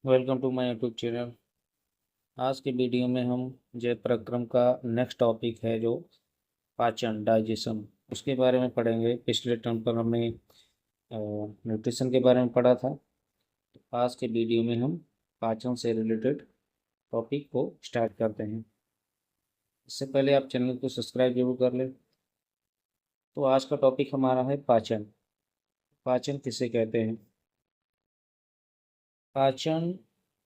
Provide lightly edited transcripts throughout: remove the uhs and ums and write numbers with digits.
Welcome to my YouTube channel. आज के video में हम जय प्रक्रम का नेक्स्ट टॉपिक है जो पाचन डाइजेशन उसके बारे में पढ़ेंगे। पिछले टर्म पर हमने न्यूट्रिशन के बारे में पढ़ा था। तो आज के वीडियो में हम पाचन से रिलेटेड टॉपिक को स्टार्ट करते हैं। इससे पहले आप चैनल को सब्सक्राइब जरूर कर लें। तो आज का टॉपिक हमारा है पाचन। पाचन किसे कहते हैं? पाचन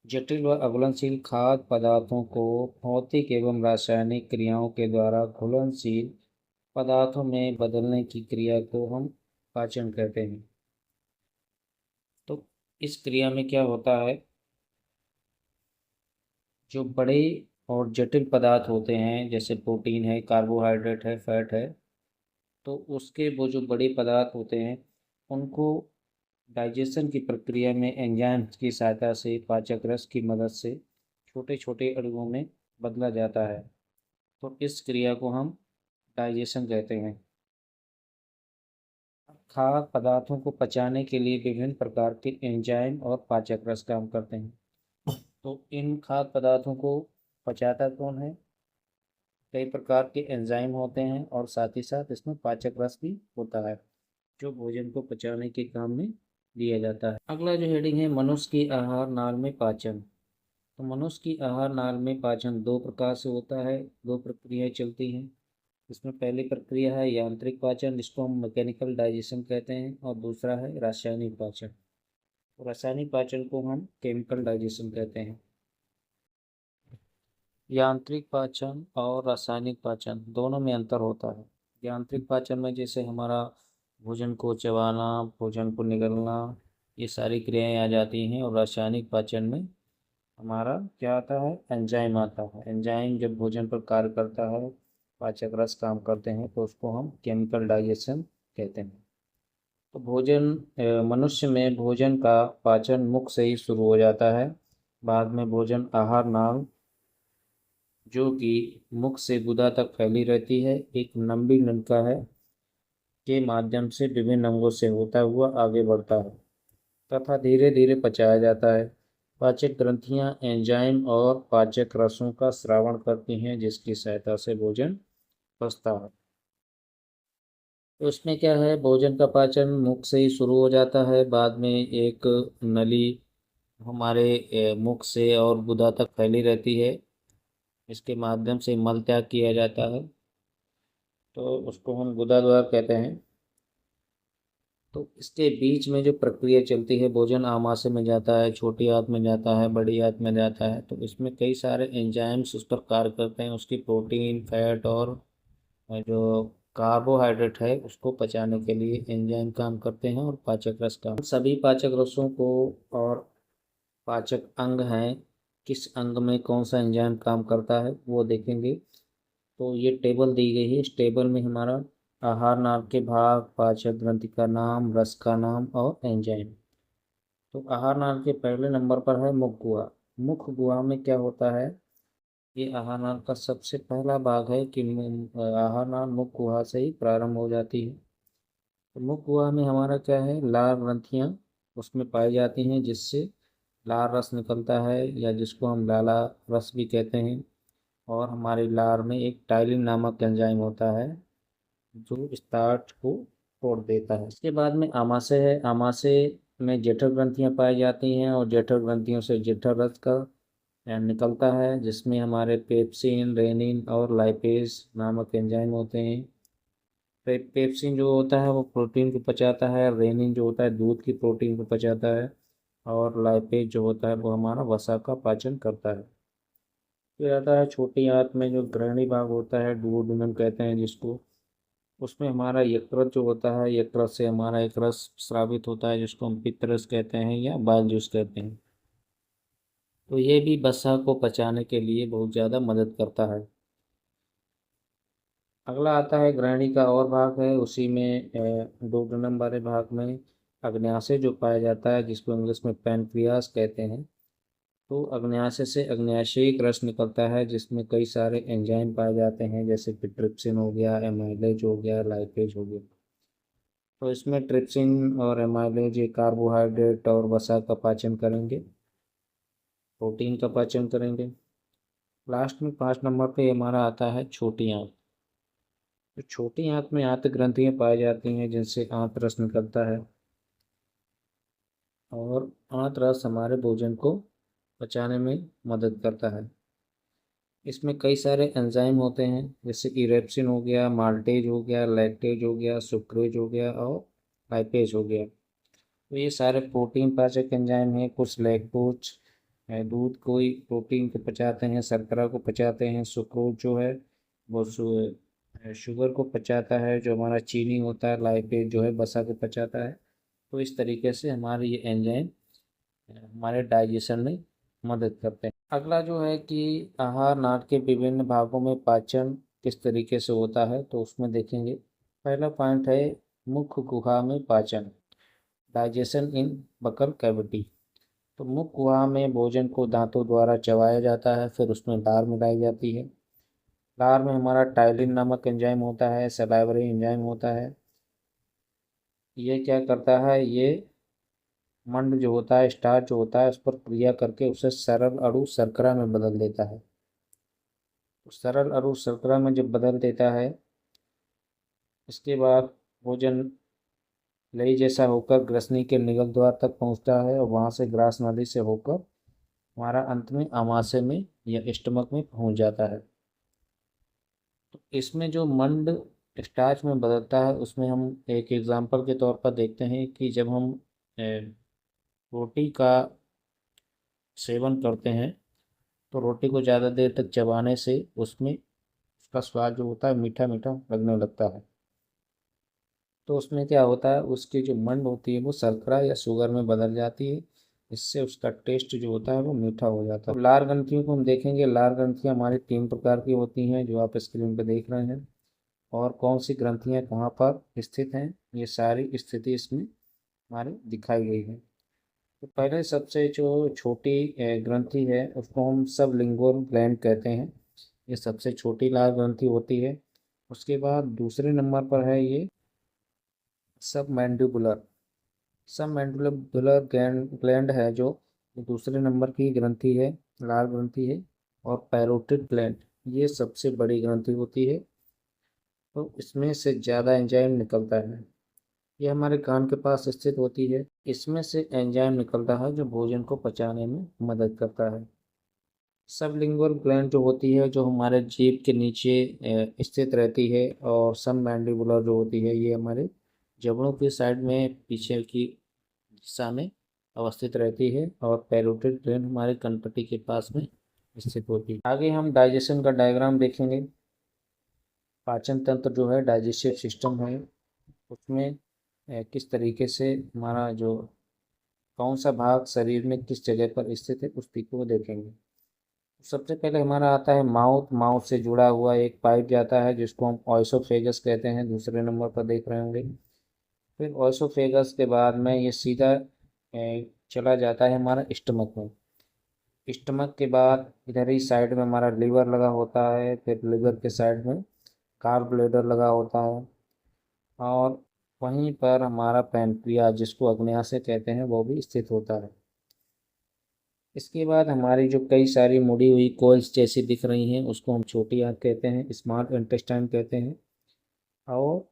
जटिल व अघुलनशील खाद्य पदार्थों को भौतिक एवं रासायनिक क्रियाओं के द्वारा घुलनशील पदार्थों में बदलने की क्रिया को हम पाचन कहते हैं। तो इस क्रिया में क्या होता है, जो बड़े और जटिल पदार्थ होते हैं जैसे प्रोटीन है, कार्बोहाइड्रेट है, फैट है, तो उसके वो जो बड़े पदार्थ होते हैं उनको डाइजेशन की प्रक्रिया में एंजाइम की सहायता से पाचक रस की मदद से छोटे छोटे अणुओं में बदला जाता है। तो इस क्रिया को हम डाइजेशन कहते हैं। खाद्य पदार्थों को पचाने के लिए विभिन्न प्रकार के एंजाइम और पाचक रस काम करते हैं। तो इन खाद्य पदार्थों को पचाता कौन है? कई प्रकार के एंजाइम होते हैं और साथ ही साथ इसमें पाचक रस भी होता है जो भोजन को पचाने के काम में लिया जाता है। अगला जो हेडिंग है, मनुष्य की आहार नाल में पाचन। तो मनुष्य की आहार नाल में पाचन दो प्रकार से होता है, दो प्रक्रियाएं चलती हैं। इसमें पहली प्रक्रिया है यांत्रिक पाचन, जिसको हम मैकेनिकल डाइजेशन कहते हैं, और दूसरा है रासायनिक पाचन। तो रासायनिक पाचन को हम केमिकल डाइजेशन कहते हैं। यांत्रिक पाचन और रासायनिक पाचन दोनों में अंतर होता है। यांत्रिक पाचन में जैसे हमारा भोजन को चबाना, भोजन को निगलना, ये सारी क्रियाएं आ जाती हैं, और रासायनिक पाचन में हमारा क्या आता है? एंजाइम आता है। एंजाइम जब भोजन पर कार्य करता है, पाचक रस काम करते हैं, तो उसको हम केमिकल डाइजेशन कहते हैं। तो मनुष्य में भोजन का पाचन मुख से ही शुरू हो जाता है। बाद में भोजन आहार नाल, जो कि मुख से गुदा तक फैली रहती है, एक लंबी नलिका है, के माध्यम से विभिन्न अंगों से होता हुआ आगे बढ़ता है तथा धीरे धीरे पचाया जाता है। पाचक ग्रंथियां एंजाइम और पाचक रसों का स्रावण करती हैं, जिसकी सहायता से भोजन पचता है। तो उसमें क्या है, भोजन का पाचन मुख से ही शुरू हो जाता है। बाद में एक नली हमारे मुख से और गुदा तक फैली रहती है, इसके माध्यम से मल त्याग किया जाता है, तो उसको हम गुदा द्वार कहते हैं। तो इसके बीच में जो प्रक्रिया चलती है, भोजन आमाशय में जाता है, छोटी आंत में जाता है, बड़ी आंत में जाता है, तो इसमें कई सारे एंजाइम्स उस पर कार्य करते हैं। उसकी प्रोटीन, फैट और जो कार्बोहाइड्रेट है उसको पचाने के लिए एंजाइम काम करते हैं, और पाचक रस काम। सभी पाचक रसों को और पाचक अंग हैं, किस अंग में कौन सा एंजाइम काम करता है वो देखेंगे। तो ये टेबल दी गई है। इस टेबल में हमारा आहार नाल के भाग, पाचक ग्रंथि का नाम, रस का नाम और एंजाइम। तो आहार नाल के पहले नंबर पर है मुख गुहा। मुख गुहा में क्या होता है? ये आहार नाल का सबसे पहला भाग है कि आहार नाल मुख गुहा से ही प्रारंभ हो जाती है। तो मुख गुहा में हमारा क्या है, लाल ग्रंथियाँ उसमें पाई जाती हैं, जिससे लाल रस निकलता है, या जिसको हम लाला रस भी कहते हैं। और हमारी लार में एक टाइलिन नामक एंजाइम होता है जो स्टार्च को तोड़ देता है। इसके बाद में आमाशय है। आमाशय में जठर ग्रंथियां पाई जाती हैं, और जठर ग्रंथियों से जठर रस का निकलता है, जिसमें हमारे पेप्सिन, रेनिन और लाइपेज नामक एंजाइम होते हैं। पेप्सिन जो होता है वो प्रोटीन को पचाता है, रेनिन जो होता है दूध की प्रोटीन को पचाता है, और लाइपेज जो होता है वो हमारा वसा का पाचन करता है। फिर आता है छोटी आंत में जो ग्रहणी भाग होता है, डुओडुनम कहते हैं जिसको। उसमें हमारा यकृत जो होता है, यकृत से हमारा एक रस स्रावित होता है, जिसको हम पित्तरस कहते हैं या बाइल जूस कहते हैं। तो ये भी वसा को पचाने के लिए बहुत ज़्यादा मदद करता है। अगला आता है ग्रहणी का और भाग है। उसी में डोडनम वाले भाग में अग्न्याशय जो पाया जाता है, जिसको इंग्लिश में पैनक्रियास कहते हैं। तो अग्न्याशय से अग्न्याशयिक रस निकलता है, जिसमें कई सारे एंजाइम पाए जाते हैं, जैसे कि ट्रिप्सिन हो गया, एमाइलेज हो गया, लाइपेज हो गया। तो इसमें ट्रिप्सिन और एमाइलेज ये कार्बोहाइड्रेट और वसा का पाचन करेंगे। प्रोटीन का पाचन करेंगे। लास्ट में 5 नंबर पे हमारा आता है छोटी आंत। तो छोटी आंत में आंत ग्रंथियां पाई जाती हैं जिनसे आंत रस निकलता है, और आंत रस हमारे भोजन को पचाने में मदद करता है। इसमें कई सारे एंजाइम होते हैं, जैसे इरेप्सिन हो गया, माल्टेज हो गया, लैक्टेज हो गया, सुक्रेज हो गया और लाइपेज हो गया। तो ये सारे प्रोटीन पाचक एंजाइम हैं। कुछ लैक्टोज दूध कोई प्रोटीन को पचाते हैं, शर्करा को पचाते हैं। सुक्रोज जो है वो शुगर को पचाता है, जो हमारा चीनी होता है। लाइपेज जो है वसा को पचाता है। तो इस तरीके से हमारे ये एंजाइम हमारे डाइजेशन में मदद करते हैं। अगला जो है कि आहार नाट के विभिन्न भागों में पाचन किस तरीके से होता है, तो उसमें देखेंगे। पहला पॉइंट है मुख्य गुहा में पाचन, डाइजेशन इन बकल कैविटी। तो मुख्य गुहा में भोजन को दांतों द्वारा चबाया जाता है, फिर उसमें लार मिलाई जाती है। लार में हमारा टाइलिन नामक एंजाइम होता है, सलाइवरी एंजाइम होता है। ये क्या करता है, ये मंड जो होता है, स्टार्च जो होता है, उस पर क्रिया करके उसे सरल अणु शर्करा में बदल देता है। तो सरल अणु शर्करा में जब बदल देता है, इसके बाद भोजन लई जैसा होकर ग्रसनी के निगल द्वार तक पहुंचता है, और वहां से ग्रास नली से होकर हमारा अंत में आमाशय में या स्टमक में पहुंच जाता है। तो इसमें जो मंड स्टार्च में बदलता है, उसमें हम एक एग्जांपल के तौर पर देखते हैं कि जब हम रोटी का सेवन करते हैं, तो रोटी को ज़्यादा देर तक चबाने से उसमें उसका स्वाद जो होता है मीठा मीठा लगने लगता है। तो उसमें क्या होता है, उसकी जो मंड होती है वो शर्करा या शुगर में बदल जाती है। इससे उसका टेस्ट जो होता है वो मीठा हो जाता है। तो लार ग्रंथियों को हम देखेंगे। लार ग्रंथियाँ हमारी 3 प्रकार की होती हैं, जो आप स्क्रीन पर देख रहे हैं। और कौन सी ग्रंथियाँ कहाँ पर स्थित हैं, ये सारी स्थिति इसमें हमारी दिखाई गई है। तो पहले सबसे जो छोटी ग्रंथि है उसको हम सब लिंगुअल ग्लैंड कहते हैं। ये सबसे छोटी लार ग्रंथि होती है। उसके बाद दूसरे नंबर पर है ये सब मैंडिबुलर। सब मैंडिबुलर ग्लैंड है, जो दूसरे नंबर की ग्रंथि है, लार ग्रंथि है। और पैरोटिड ग्लैंड, ये सबसे बड़ी ग्रंथि होती है। तो इसमें से ज़्यादा एंजाइम निकलता है। ये हमारे कान के पास स्थित होती है। इसमें से एंजाइम निकलता है जो भोजन को पचाने में मदद करता है। सबलिंगुअल ग्लैंड जो होती है, जो हमारे जीभ के नीचे स्थित रहती है। और सब मैंडिबुलर जो होती है, ये हमारे जबड़ों की साइड में पीछे की दिशा में अवस्थित रहती है। और पैरोटिड ग्लैंड हमारे कनपट्टी के पास में स्थित होती है। आगे हम डाइजेशन का डायग्राम देखेंगे। पाचन तंत्र जो है, डाइजेस्टिव सिस्टम है, उसमें किस तरीके से हमारा जो कौन सा भाग शरीर में किस जगह पर स्थित है, उस को देखेंगे। सबसे पहले हमारा आता है माउथ। माउथ से जुड़ा हुआ एक पाइप जाता है जिसको हम ऑयसोफेगस कहते हैं, दूसरे नंबर पर देख रहे होंगे। फिर ऑयसोफेगस के बाद में ये सीधा चला जाता है हमारा स्टमक में। स्टमक के बाद इधर ही साइड में हमारा लीवर लगा होता है। फिर लीवर के साइड में गाल ब्लैडर लगा होता है। और वहीं पर हमारा पैनक्रियाज, जिसको अग्न्याशय कहते हैं, वो भी स्थित होता है। इसके बाद हमारी जो कई सारी मुड़ी हुई कोल्स जैसी दिख रही हैं, उसको हम छोटी आंत कहते हैं, स्मॉल इंटेस्टाइन कहते हैं। और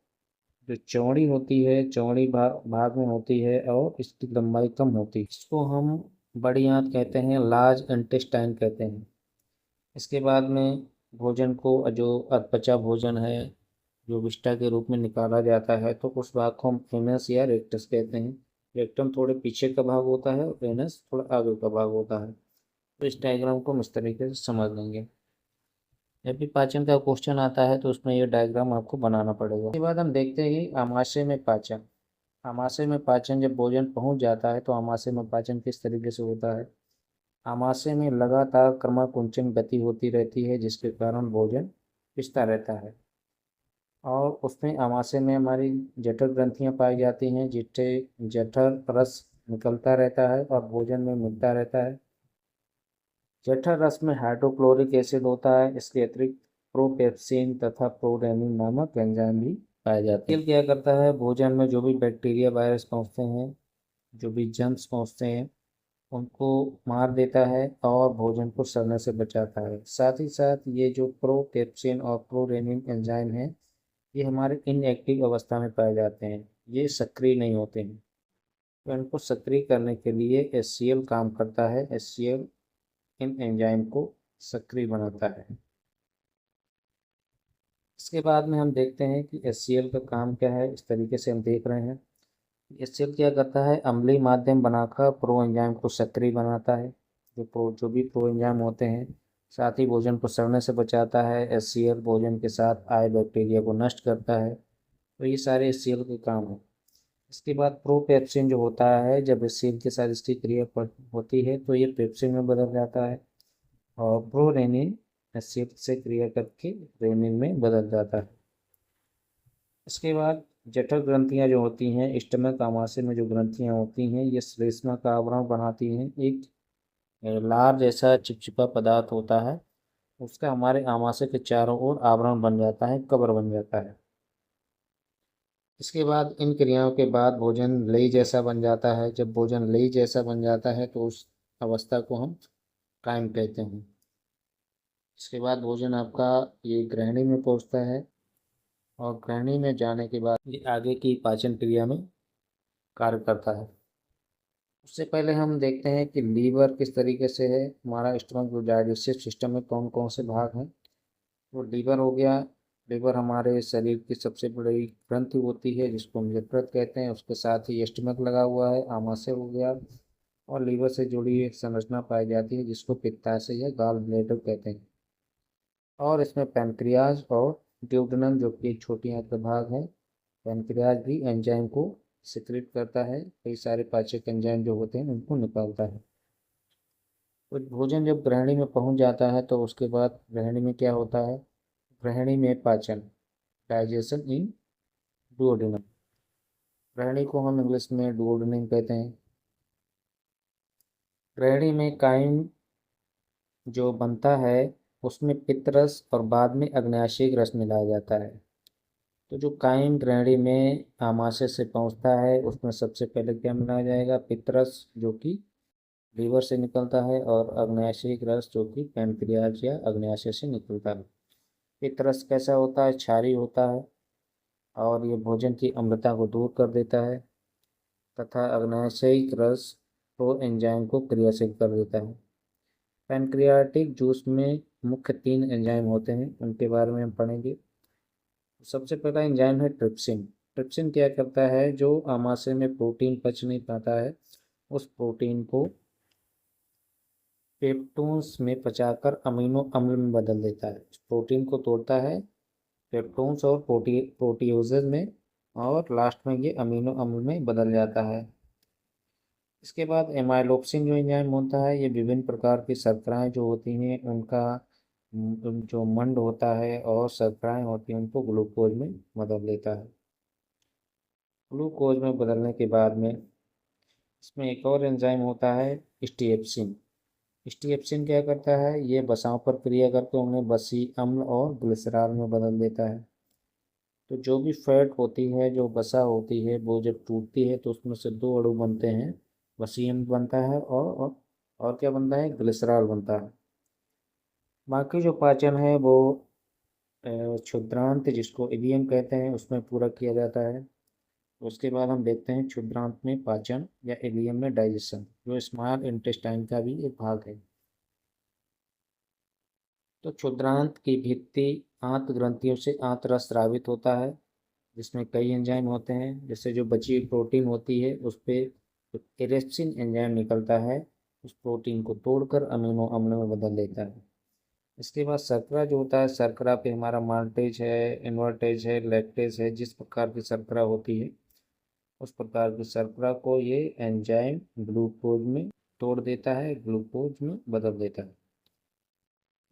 जो चौड़ी होती है, चौड़ी भाग में होती है और इसकी लंबाई कम होती है, इसको हम बड़ी आंत कहते हैं, लार्ज इंटेस्टाइन कहते हैं। इसके बाद में भोजन को, जो अधपचा भोजन है, जो विष्ठा के रूप में निकाला जाता है, तो उस भाग को हम एनस या रेक्टस कहते हैं। रेक्टम थोड़े पीछे का भाग होता है और एनस थोड़ा आगे का भाग होता है। तो इस डायग्राम को हम इस तरीके से समझ लेंगे। जब भी पाचन का क्वेश्चन आता है तो उसमें ये डायग्राम आपको बनाना पड़ेगा। उसके बाद हम देखते हैं कि आमाशय में पाचन। आमाशय में पाचन, जब भोजन पहुंच जाता है तो आमाशय में पाचन किस तरीके से होता है। आमाशय में लगातार क्रमाकुंचन गति होती रहती है, जिसके कारण भोजन पिसता रहता है। और उसमें आमाशय में हमारी जठर ग्रंथियां पाई जाती हैं, जिससे जठर रस निकलता रहता है और भोजन में मिलता रहता है। जठर रस में हाइड्रोक्लोरिक एसिड होता है। इसके अतिरिक्त प्रोपेप्सिन तथा प्रोरेनिन नामक एंजाइम भी पाए जाते हैं। क्या करता है, भोजन में जो भी बैक्टीरिया वायरस पहुंचते हैं, जो भी जर्म्स पहुंचते हैं, उनको मार देता है और भोजन को सड़ने से बचाता है। साथ ही साथ ये जो प्रोपेप्सिन और प्रोरेनिन एंजाइम हैं, ये हमारे इनएक्टिव अवस्था में पाए जाते हैं, ये सक्रिय नहीं होते हैं। तो इनको सक्रिय करने के लिए HCl काम करता है। HCl इन एंजाइम को सक्रिय बनाता है। इसके बाद में हम देखते हैं कि HCl का काम क्या है। इस तरीके से हम देख रहे हैं। HCl क्या करता है, अम्लीय माध्यम बनाकर प्रो एंजाइम को सक्रिय बनाता है। जो भी प्रो एंजाइम होते हैं, साथ ही भोजन को सड़ने से बचाता है। HCl भोजन के साथ आए बैक्टीरिया को नष्ट करता है। तो ये सारे HCl के काम हैं। इसके बाद प्रोपेप्सिन जो होता है, जब HCl के साथ इसकी क्रिया होती है तो ये पेप्सिन में बदल जाता है, और प्रोरेनिन HCl से क्रिया करके रेनिन में बदल जाता है। इसके बाद जठर ग्रंथियां जो होती हैं, स्टमक आमाशय में जो ग्रंथियां होती हैं, ये श्लेष्मा का आवरण बनाती हैं। एक लार जैसा चिपचिपा पदार्थ होता है, उसका हमारे आमाशय के चारों ओर आवरण बन जाता है, कवर बन जाता है। इसके बाद इन क्रियाओं के बाद भोजन लेई जैसा बन जाता है। जब भोजन लेई जैसा बन जाता है तो उस अवस्था को हम कायम कहते हैं। इसके बाद भोजन आपका ये ग्रहणी में पहुंचता है, और ग्रहणी में जाने के बाद ये आगे की पाचन क्रिया में कार्य करता है। उससे पहले हम देखते हैं कि लीवर किस तरीके से है। हमारा स्टमक जो डाइजेस्टिव सिस्टम में कौन कौन से भाग हैं, वो लीवर हो गया। लीवर हमारे शरीर की सबसे बड़ी ग्रंथि होती है, जिसको हम यकृत कहते हैं। उसके साथ ही स्टमक लगा हुआ है, आमाशय हो गया, और लीवर से जुड़ी एक संरचना पाई जाती है जिसको पित्ताशय या गॉल ब्लैडर कहते हैं। और इसमें पैनक्रियाज और ड्यूडेनम जो कि एक छोटी आंत का भाग है। पैनक्रियाज भी एंजाइम को सिक्रेट करता है, कई सारे पाचक एंजाइम जो होते हैं उनको निकालता है। तो भोजन जब ग्रहणी में पहुंच जाता है तो उसके बाद ग्रहणी में क्या होता है, ग्रहणी में पाचन, डाइजेशन इन डुओडेनम। ग्रहणी को हम इंग्लिश में डुओडेनम कहते हैं। ग्रहणी में काइम जो बनता है, उसमें पित्तरस और बाद में अग्न्याशयिक रस मिलाया जाता है। तो जो काइम ग्रहणी में आमाशय से पहुंचता है, उसमें सबसे पहले क्या मिलाया जाएगा, पित्तरस जो कि लीवर से निकलता है, और अग्न्याशयिक रस जो कि पैनक्रियाज या अग्न्याशय से निकलता है। पित्तरस कैसा होता है, क्षारीय होता है, और ये भोजन की अम्लता को दूर कर देता है, तथा अग्न्याशयिक रस तो एंजाइम को क्रियाशील कर देता है। पैनक्रियाटिक जूस में मुख्य 3 एंजाइम होते हैं, उनके बारे में हम पढ़ेंगे। सबसे पहला एंजाइम है ट्रिप्सिन। ट्रिप्सिन क्या करता है, जो आमाशय में प्रोटीन पच नहीं पाता है, उस प्रोटीन को पेप्टोन्स में पचाकर अमीनो अम्ल में बदल देता है। प्रोटीन को तोड़ता है पेप्टोन्स और प्रोटीओजेज में, और लास्ट में ये अमीनो अम्ल में बदल जाता है। इसके बाद एमाइलोप्सिन जो एंजाइम होता है, ये विभिन्न प्रकार की शर्कराएं जो होती हैं उनका जो मंड होता है और शर्कराएं होती हैं उनको ग्लूकोज में बदल देता है। ग्लूकोज में बदलने के बाद में इसमें एक और एंजाइम होता है स्टीएप्सिन। स्टीएप्सिन क्या करता है, ये वसाओं पर क्रिया करके उन्हें वसीय अम्ल और ग्लिसरॉल में बदल देता है। तो जो भी फैट होती है, जो वसा होती है, वो जब टूटती है तो उसमें से 2 अणु बनते हैं, वसीय अम्ल बनता है और क्या बनता है, ग्लिसरॉल बनता है। बाकी जो पाचन है वो क्षुद्रांत जिसको इलियम कहते हैं उसमें पूरा किया जाता है। उसके बाद हम देखते हैं क्षुद्रांत में पाचन या इलियम में डाइजेशन, जो स्मॉल इंटेस्टाइन का भी एक भाग है। तो क्षुद्रांत की भित्ति आंत ग्रंथियों से आंत रस स्रावित होता है, जिसमें कई एंजाइम होते हैं। जैसे जो बची हुई प्रोटीन होती है उस पर इरेप्सिन एंजाइम निकलता है, उस प्रोटीन को तोड़कर अमीनो अम्ल में बदल देता है। इसके बाद शर्करा जो होता है, शर्करा पे हमारा माल्टेज है, इन्वर्टेज है, लैक्टेज है। जिस प्रकार की शर्करा होती है उस प्रकार की शर्करा को ये एंजाइम ग्लूकोज में तोड़ देता है, ग्लूकोज में बदल देता है।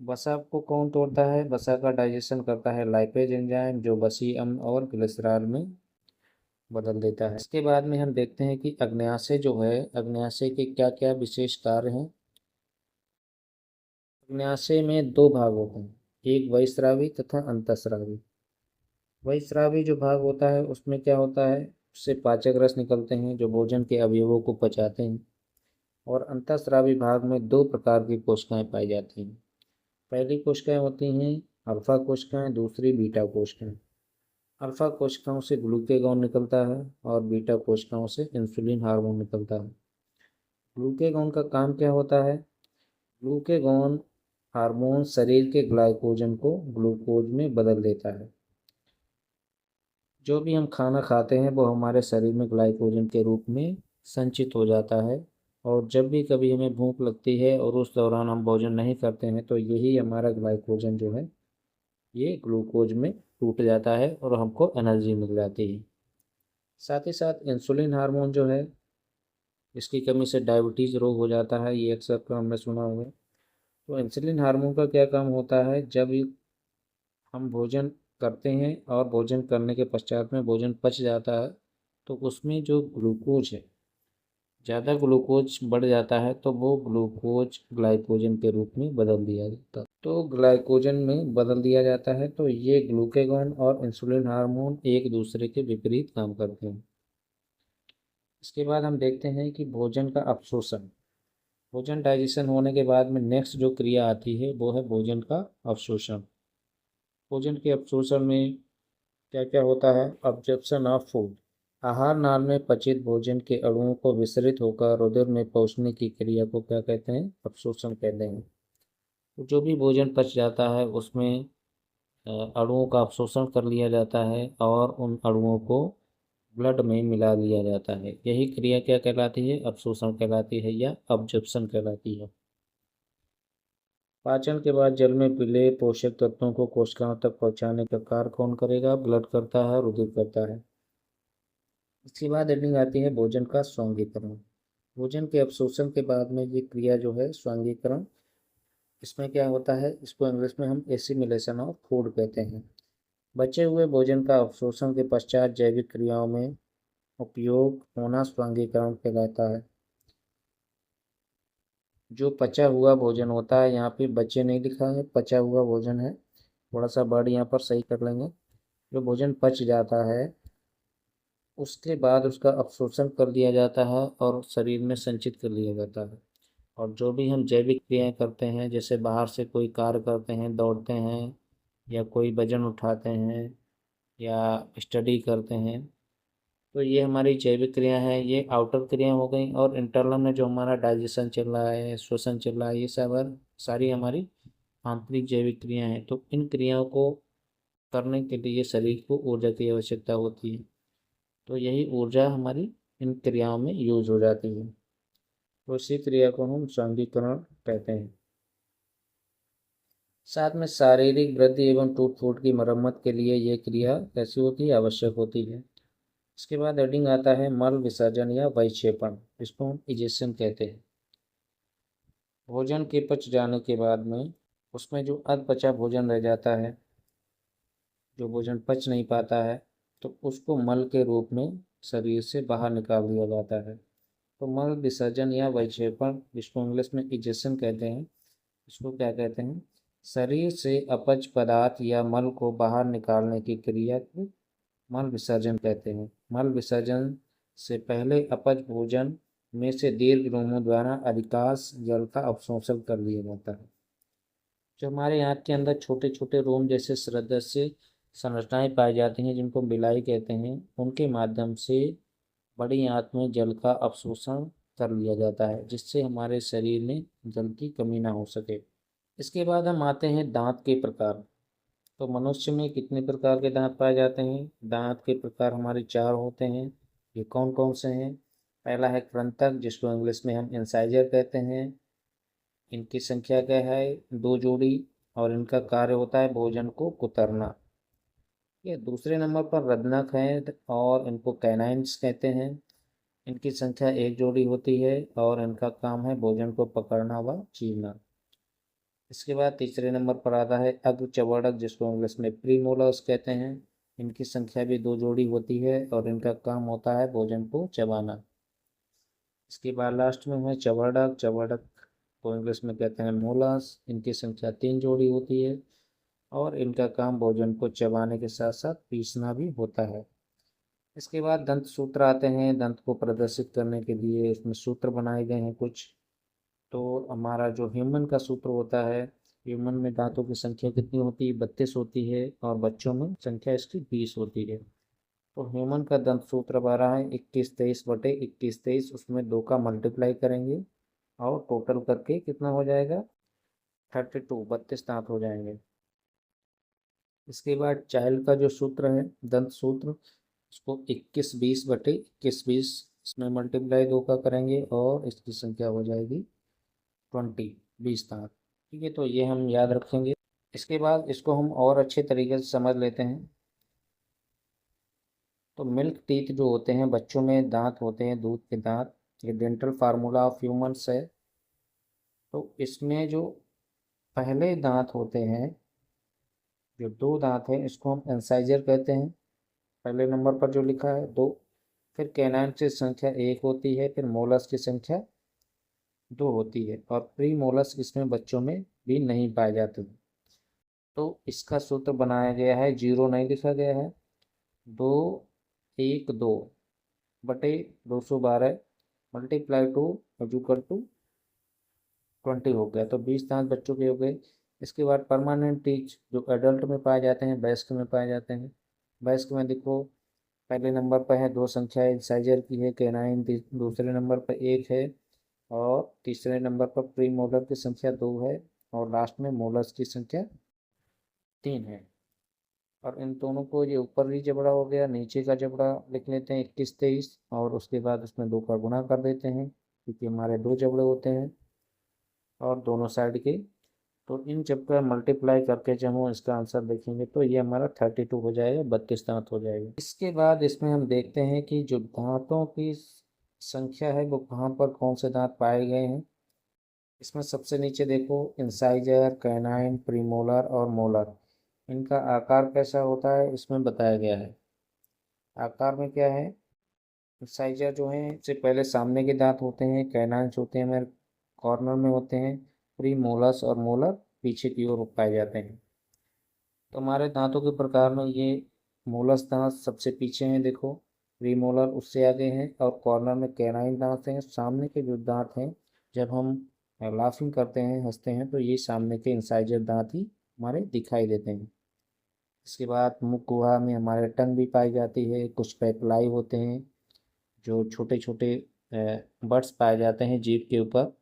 वसा को कौन तोड़ता है, वसा का डाइजेशन करता है लाइपेज एंजाइम, जो वसीय अम्ल और ग्लिसरॉल में बदल देता है। इसके बाद में हम देखते हैं कि अग्न्याशय जो है, अग्न्याशय के क्या क्या विशेष कार्य हैं। अग्न्याशय में 2 भाग होते हैं, एक बहिस्रावी तथा अंतःस्रावी। बहिस्रावी जो भाग होता है उसमें क्या होता है, उससे पाचक रस निकलते हैं जो भोजन के अवयवों को पचाते हैं। और अंतःस्रावी भाग में दो प्रकार की कोशिकाएं पाई जाती हैं। पहली कोशिकाएं होती हैं अल्फा कोशिकाएं, दूसरी बीटा कोशिकाएं। अल्फा कोशिकाओं से ग्लूकेगॉन निकलता है और बीटा कोशिकाओं से इंसुलिन हार्मोन निकलता है। ग्लूकेगॉन का काम क्या होता है? ग्लूकेगॉन हार्मोन शरीर के ग्लाइकोजन को ग्लूकोज में बदल देता है। जो भी हम खाना खाते हैं वो हमारे शरीर में ग्लाइकोजन के रूप में संचित हो जाता है, और जब भी कभी हमें भूख लगती है और उस दौरान हम भोजन नहीं करते हैं तो यही हमारा ग्लाइकोजन जो है ये ग्लूकोज में टूट जाता है और हमको एनर्जी मिल जाती है। साथ ही साथ इंसुलिन हार्मोन जो है, इसकी कमी से डायबिटीज़ रोग हो जाता है, ये अक्सर तो हमने सुना होगा। तो इंसुलिन हार्मोन का क्या काम होता है? जब हम भोजन करते हैं और भोजन करने के पश्चात में भोजन पच जाता है तो उसमें जो ग्लूकोज है, ज़्यादा ग्लूकोज बढ़ जाता है तो वो ग्लूकोज ग्लाइकोजन के रूप में बदल दिया जाता है। तो ग्लाइकोजन में बदल दिया जाता है, तो ये ग्लूकेगॉन और इंसुलिन हार्मोन एक दूसरे के विपरीत काम करते हैं। इसके बाद हम देखते हैं कि भोजन का अवशोषण। भोजन डाइजेशन होने के बाद में नेक्स्ट जो क्रिया आती है वो है भोजन का अवशोषण। भोजन के अवशोषण में क्या क्या होता है? Absorption of food. आहार नाल में पचित भोजन के अणुओं को विसरित होकर रुधिर में पहुंचने की क्रिया को क्या कहते हैं? अवशोषण कहते हैं। तो जो भी भोजन पच जाता है उसमें अणुओं का अवशोषण कर लिया जाता है और उन अणुओं को ब्लड में मिला लिया जाता है। यही क्रिया क्या कहलाती है? अवशोषण कहलाती है या अब्जॉर्प्शन कहलाती है। पाचन के बाद जल में मिले पोषक तत्वों को कोशिकाओं तक पहुंचाने का कार्य कौन करेगा? ब्लड करता है, रुधिर करता है। इसके बाद एंडिंग आती है भोजन का स्वांगीकरण। भोजन के अवशोषण के बाद में ये क्रिया जो है स्वांगीकरण, इसमें क्या होता है? इसको इंग्लिश में हम एसिमिलेशन ऑफ फूड कहते हैं। बचे हुए भोजन का अवशोषण के पश्चात जैविक क्रियाओं में उपयोग होना स्वांगीकरण कहलाता है। जो पचा हुआ भोजन होता है, यहाँ पे बचे नहीं लिखा है, पचा हुआ भोजन है, थोड़ा सा वर्ड यहाँ पर सही कर लेंगे। जो भोजन पच जाता है उसके बाद उसका अवशोषण कर लिया जाता है और शरीर में संचित कर लिया जाता है। और जो भी हम जैविक क्रियाएं करते हैं, जैसे बाहर से कोई कार्य करते हैं, दौड़ते हैं या कोई वजन उठाते हैं या स्टडी करते हैं, तो ये हमारी जैविक क्रिया है। ये आउटर क्रिया हो गई, और इंटरनल में जो हमारा डाइजेशन चल रहा है, श्वसन चल रहा है, ये सब सारी हमारी आंतरिक जैविक क्रिया हैं। तो इन क्रियाओं को करने के लिए शरीर को ऊर्जा की आवश्यकता होती है, तो यही ऊर्जा हमारी इन क्रियाओं में यूज हो जाती है। तो इसी क्रिया को हम सांघीकरण कहते हैं। साथ में शारीरिक वृद्धि एवं टूट फूट की मरम्मत के लिए ये क्रिया कैसी होती है? आवश्यक होती है। इसके बाद हेडिंग आता है मल विसर्जन या वैक्षेपण, इसको हम इजेशन कहते हैं। भोजन के पच जाने के बाद में उसमें जो अधपचा भोजन रह जाता है, जो भोजन पच नहीं पाता है, तो उसको मल के रूप में शरीर से बाहर निकाल दिया जाता है। तो मल विसर्जन या वैक्षेपण, जिसको इंग्लिश में इजेशन कहते हैं, इसको क्या कहते हैं? शरीर से अपच पदार्थ या मल को बाहर निकालने की क्रिया को मल विसर्जन कहते हैं। मल विसर्जन से पहले अपच भोजन में से दीर्घ रोमों द्वारा अधिकांश जल का अवशोषण कर लिया जाता है। जो हमारे आँत के अंदर छोटे छोटे रोम जैसे सदस्य संरचनाएं पाई जाती हैं, जिनको बिलाई कहते हैं, उनके माध्यम से बड़ी आंत में जल का अवशोषण कर लिया जाता है, जिससे हमारे शरीर में जल की कमी ना हो सके। इसके बाद हम आते हैं दांत के प्रकार। तो मनुष्य में कितने प्रकार के दांत पाए जाते हैं? दांत के प्रकार हमारे चार होते हैं। ये कौन कौन से हैं? पहला है कृंतक, जिसको इंग्लिश में हम इंसाइजर कहते हैं। इनकी संख्या क्या है? दो जोड़ी, और इनका कार्य होता है भोजन को कुतरना। ये दूसरे नंबर पर रत्नक हैं और इनको कैनाइन्स कहते हैं। इनकी संख्या एक जोड़ी होती है और इनका काम है भोजन को पकड़ना व चीरना। इसके बाद तीसरे नंबर पर आता है अग्रचवर्णक, जिसको इंग्लिश में प्रीमोलर्स कहते हैं। इनकी संख्या भी दो जोड़ी होती है और इनका काम होता है भोजन को चबाना। इसके बाद लास्ट में है चवर्णक। चवर्णक को इंग्लिश में कहते हैं मोलर्स। इनकी संख्या तीन जोड़ी होती है और इनका काम भोजन को चबाने के साथ साथ पीसना भी होता है। इसके बाद दंत सूत्र आते हैं। दंत को प्रदर्शित करने के लिए इसमें सूत्र बनाए गए हैं कुछ। तो हमारा जो ह्यूमन का सूत्र होता है, ह्यूमन में दांतों की संख्या कितनी होती है? 32 होती है, और बच्चों में संख्या इसकी 20 होती है। तो ह्यूमन का दंत सूत्र अब आ रहा है 2123/2123, उसमें 2 का मल्टीप्लाई करेंगे और टोटल करके कितना हो जाएगा? 32, 32 दांत हो जाएंगे। इसके बाद चाइल्ड का जो सूत्र है, दंत सूत्र, उसको 2120/2120, इसमें मल्टीप्लाई 2 का करेंगे और इसकी संख्या हो जाएगी 20, 20 दांत। ठीक है, तो ये हम याद रखेंगे। इसके बाद इसको हम और अच्छे तरीके से समझ लेते हैं। तो मिल्क टीथ जो होते हैं, बच्चों में दांत होते हैं, दूध के दांत, ये डेंटल फार्मूला ऑफ ह्यूमंस है। तो इसमें जो पहले दांत होते हैं, जो 2 दांत हैं, इसको हम इंसाइजर कहते हैं। पहले नंबर पर जो लिखा है 2। फिर कैनाइन की संख्या 1 होती है, फिर मोलस की संख्या 2 होती है, और प्री मोलस इसमें बच्चों में भी नहीं पाए जाते। तो इसका सूत्र बनाया गया है, 0 नहीं लिखा गया है, 212/212 मल्टीप्लाई 2 इक्वल टू 20 हो गया। तो 20 दांत बच्चों के हो गए। इसके बाद परमानेंट टीथ जो एडल्ट में पाए जाते हैं, वयस्क में पाए जाते हैं। वयस्क में देखो, पहले नंबर पर है 2 संख्या इंसाइजर की है, कैनाइन, दूसरे नंबर पर 1 है, और तीसरे नंबर पर प्री मोलर की संख्या 2 है, और लास्ट में मोलर्स की संख्या 3 है। और इन दोनों को, ये ऊपरी जबड़ा हो गया, नीचे का जबड़ा लिख लेते हैं 2123, और उसके बाद उसमें 2 का गुणा कर देते हैं, क्योंकि हमारे 2 जबड़े होते हैं और दोनों साइड के। तो इन जब मल्टीप्लाई करके जब हम इसका आंसर देखेंगे तो ये हमारा 32 हो जाएगा, 32 दांत हो जाएगा। इसके बाद इसमें हम देखते हैं कि जो दांतों की संख्या है वो कहाँ पर कौन से दांत पाए गए हैं। इसमें सबसे नीचे देखो, इंसाइजर, कैनाइन, प्रीमोलर और मोलर, इनका आकार कैसा होता है इसमें बताया गया है। आकार में क्या है, इंसाइजर जो है सबसे पहले सामने के दांत होते हैं, कैनाइन्स होते हैं हमारे कॉर्नर में होते हैं, प्री मोलस और मोलर पीछे की ओर पाए जाते हैं। तो हमारे दांतों के प्रकार में ये मोलस दांत सबसे पीछे हैं, देखो, प्री मोलर उससे आगे हैं, और कॉर्नर में कैनाइन दांत हैं। सामने के जो दांत हैं, जब हम लाफिंग करते हैं, हंसते हैं, तो ये सामने के इंसाइजर दांत ही हमारे दिखाई देते हैं। इसके बाद मुख गुहा में हमारे टंग भी पाई जाती है, कुछ पेपलाई होते हैं, जो छोटे छोटे बड्स पाए जाते हैं जीभ के ऊपर,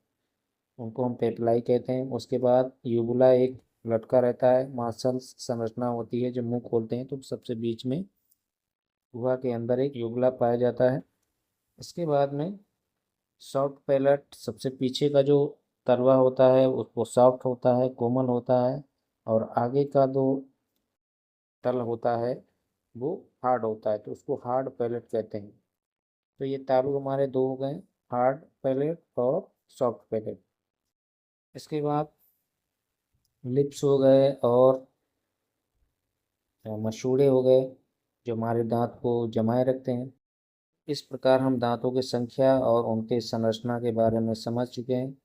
उनको हम पेपलाई कहते हैं। उसके बाद यूबुला एक लटका रहता है, मांसल संरचना होती है, जब मुंह खोलते हैं तो सबसे बीच में गुहा के अंदर एक यूबुला पाया जाता है। इसके बाद में सॉफ्ट पैलेट, सबसे पीछे का जो तलवा होता है वो सॉफ्ट होता है, कोमल होता है, और आगे का जो तल होता है वो हार्ड होता है, तो उसको हार्ड पैलेट कहते हैं। तो ये तालु हमारे 2 हो गए, हार्ड पैलेट और सॉफ्ट पैलेट। इसके बाद लिप्स हो गए और मसूड़े हो गए, जो हमारे दांत को जमाए रखते हैं। इस प्रकार हम दांतों की संख्या और उनके संरचना के बारे में समझ चुके हैं।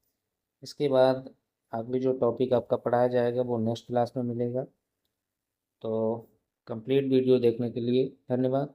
इसके बाद अगली जो टॉपिक आपका पढ़ाया जाएगा वो नेक्स्ट क्लास में मिलेगा। तो कंप्लीट वीडियो देखने के लिए धन्यवाद।